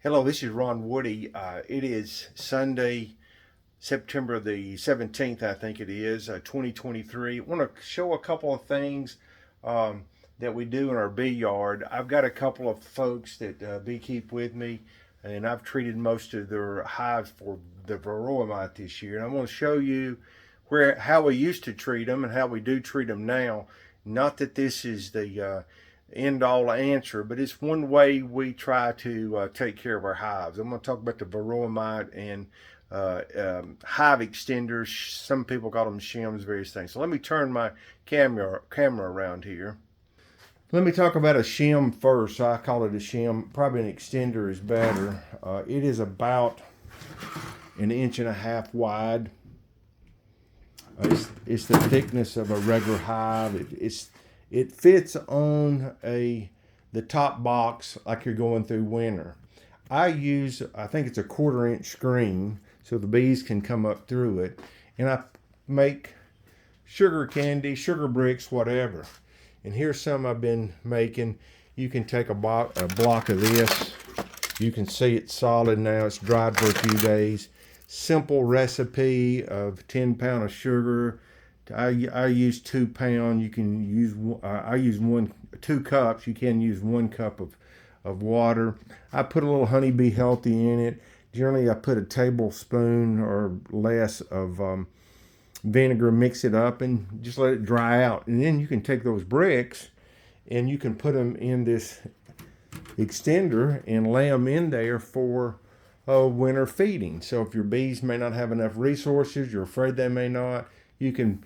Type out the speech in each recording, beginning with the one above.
Hello, this is Ron Woody. It is Sunday, September the 17th, I think it is, 2023. I want to show a couple of things um, that we do in our bee yard. I've got a couple of folks that beekeep with me, and I've treated most of their hives for the varroa mite this year. And I want to show you how we used to treat them and how we do treat them now. Not that this is the end all answer, but it's one way we try to take care of our hives. I'm going to talk about the varroa mite and hive extenders. Some people call them shims, various things. So let me turn my camera around here. Let me talk about a shim first. I call it a shim. Probably an extender is better. It is about 1.5 inches wide. It's the thickness of a regular hive. It fits on the top box like you're going through winter. I think it's a 1/4 inch screen so the bees can come up through it. And I make sugar candy, sugar bricks, whatever. And here's some I've been making. You can take a block of this. You can see it's solid now. It's dried for a few days. Simple recipe of 10 pounds of sugar. I use 2 pounds. You can use I use 2 cups. You can use 1 cup of water. I put a little honeybee healthy in it. Generally, I put a tablespoon or less of vinegar, mix it up, and just let it dry out. And then you can take those bricks and you can put them in this extender and lay them in there for winter feeding. So if your bees may not have enough resources, you're afraid they may not, you can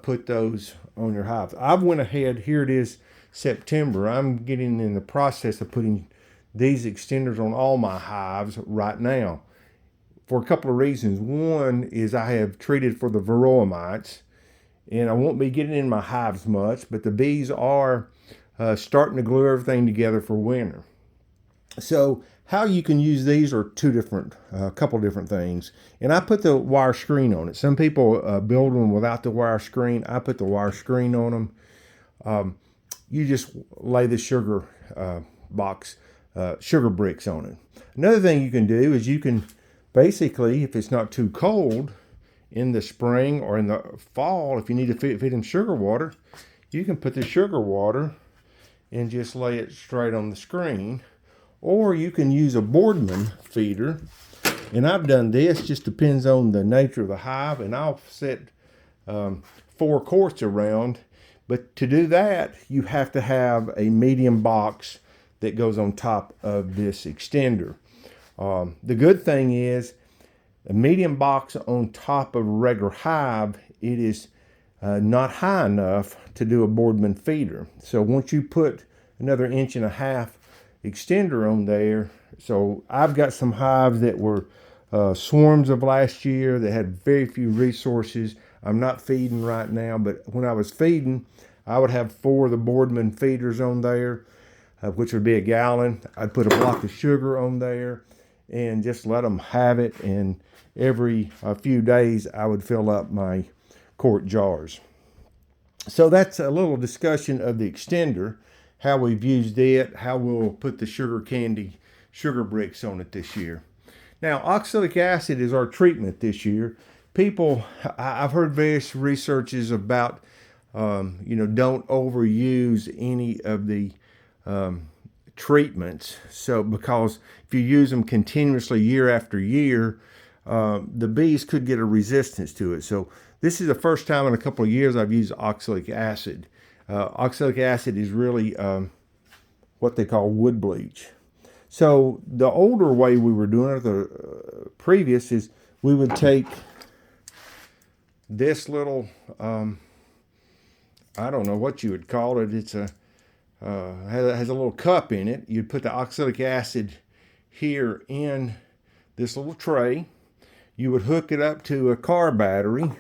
put those on your hives. I've went ahead, here it is September. I'm getting in the process of putting these extenders on all my hives right now for a couple of reasons. One is I have treated for the varroa mites, and I won't be getting in my hives much, but the bees are starting to glue everything together for winter. So how you can use these are a couple different things. And I put the wire screen on it. Some people build them without the wire screen. I put the wire screen on them. You just lay the sugar sugar bricks on it. Another thing you can do is you can basically, if it's not too cold in the spring or in the fall, if you need to feed them sugar water, you can put the sugar water and just lay it straight on the screen. Or you can use a Boardman feeder. And I've done this, just depends on the nature of the hive. And I'll set 4 quarts around. But to do that, you have to have a medium box that goes on top of this extender. The good thing is, a medium box on top of a regular hive, it is not high enough to do a Boardman feeder. So once you put another 1.5 inch extender on there, so I've got some hives that were swarms of last year that had very few resources. I'm not feeding right now, but when I was feeding, I would have 4 of the Boardman feeders on there, which would be 1 gallon. I'd put a block of sugar on there and just let them have it. And every few days, I would fill up my quart jars. So that's a little discussion of the extender, how we've used it, how we'll put the sugar bricks on it this year. Now, oxalic acid is our treatment this year. I've heard various researches about, don't overuse any of the treatments. So, because if you use them continuously year after year, the bees could get a resistance to it. So this is the first time in a couple of years I've used oxalic acid. Oxalic acid is really what they call wood bleach. So the older way we were doing it, the previous, is we would take this little, I don't know what you would call it. It's has a little cup in it. You'd put the oxalic acid here in this little tray. You would hook it up to a car battery.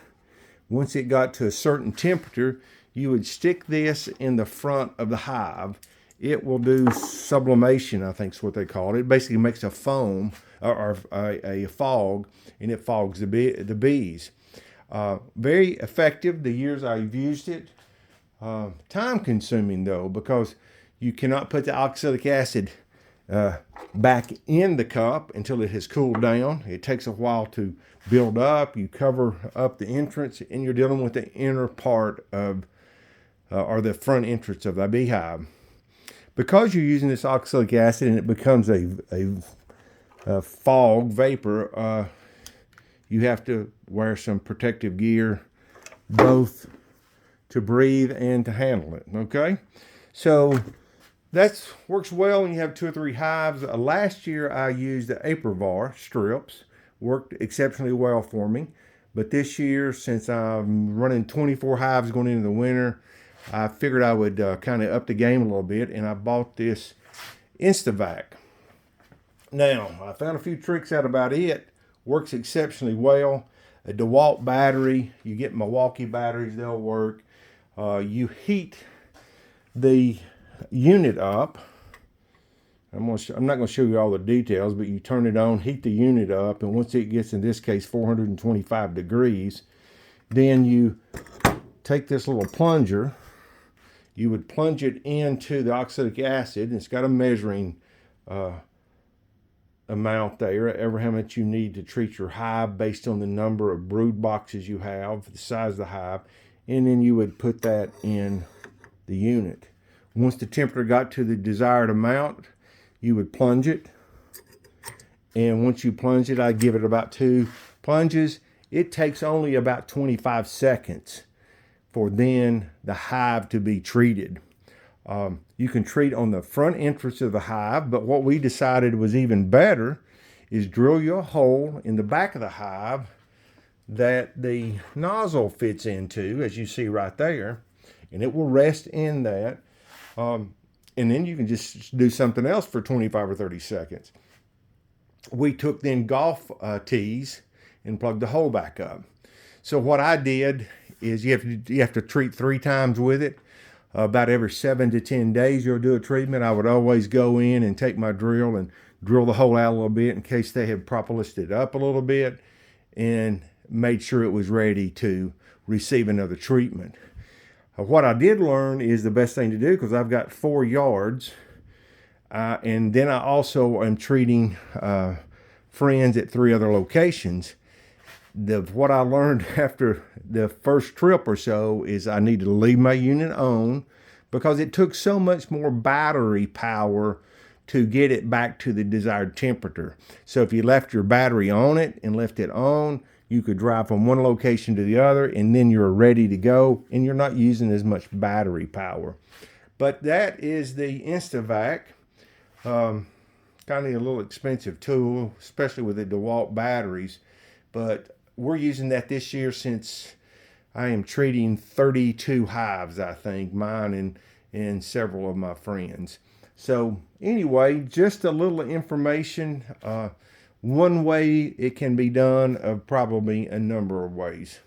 Once it got to a certain temperature, you would stick this in the front of the hive. It will do sublimation, I think is what they call it. It basically makes a foam or a fog, and it fogs the bees. Very effective the years I've used it. Time consuming though, because you cannot put the oxalic acid back in the cup until it has cooled down. It takes a while to build up. You cover up the entrance, and you're dealing with the inner part of, or the front entrance of the beehive. Because you're using this oxalic acid and it becomes a fog, vapor, you have to wear some protective gear, both to breathe and to handle it, okay? So that works well when you have 2 or 3 hives. Last year I used the Aprivar strips, worked exceptionally well for me. But this year, since I'm running 24 hives going into the winter, I figured I would kind of up the game a little bit, and I bought this instantvap. Now, I found a few tricks out about it. Works exceptionally well. A DeWalt battery, you get Milwaukee batteries, they'll work. You heat the unit up. I'm not going to show you all the details, but you turn it on, heat the unit up, and once it gets, in this case, 425 degrees, then you take this little plunger. You would plunge it into the oxalic acid, and it's got a measuring amount there, how much you need to treat your hive based on the number of brood boxes you have, the size of the hive, and then you would put that in the unit. Once the temperature got to the desired amount, you would plunge it, and once you plunge it, I give it about 2 plunges. It takes only about 25 seconds for then the hive to be treated. You can treat on the front entrance of the hive, but what we decided was even better is drill you a hole in the back of the hive that the nozzle fits into, as you see right there, and it will rest in that. And then you can just do something else for 25 or 30 seconds. We took then golf tees and plugged the hole back up. So what I did is you have to treat 3 times with it. About every 7 to 10 days, you'll do a treatment. I would always go in and take my drill and drill the hole out a little bit in case they had propolised it up a little bit, and made sure it was ready to receive another treatment. What I did learn is the best thing to do, because I've got 4 yards, and then I also am treating friends at 3 other locations. What I learned after the first trip or so is I needed to leave my unit on, because it took so much more battery power to get it back to the desired temperature. So if you left your battery on it and left it on, you could drive from one location to the other, and then you're ready to go, and you're not using as much battery power. But that is the instantvap. Kind of a little expensive tool, especially with the DeWalt batteries, but we're using that this year since I am treating 32 hives, I think, mine and several of my friends. So anyway, just a little information. One way it can be done, of probably a number of ways.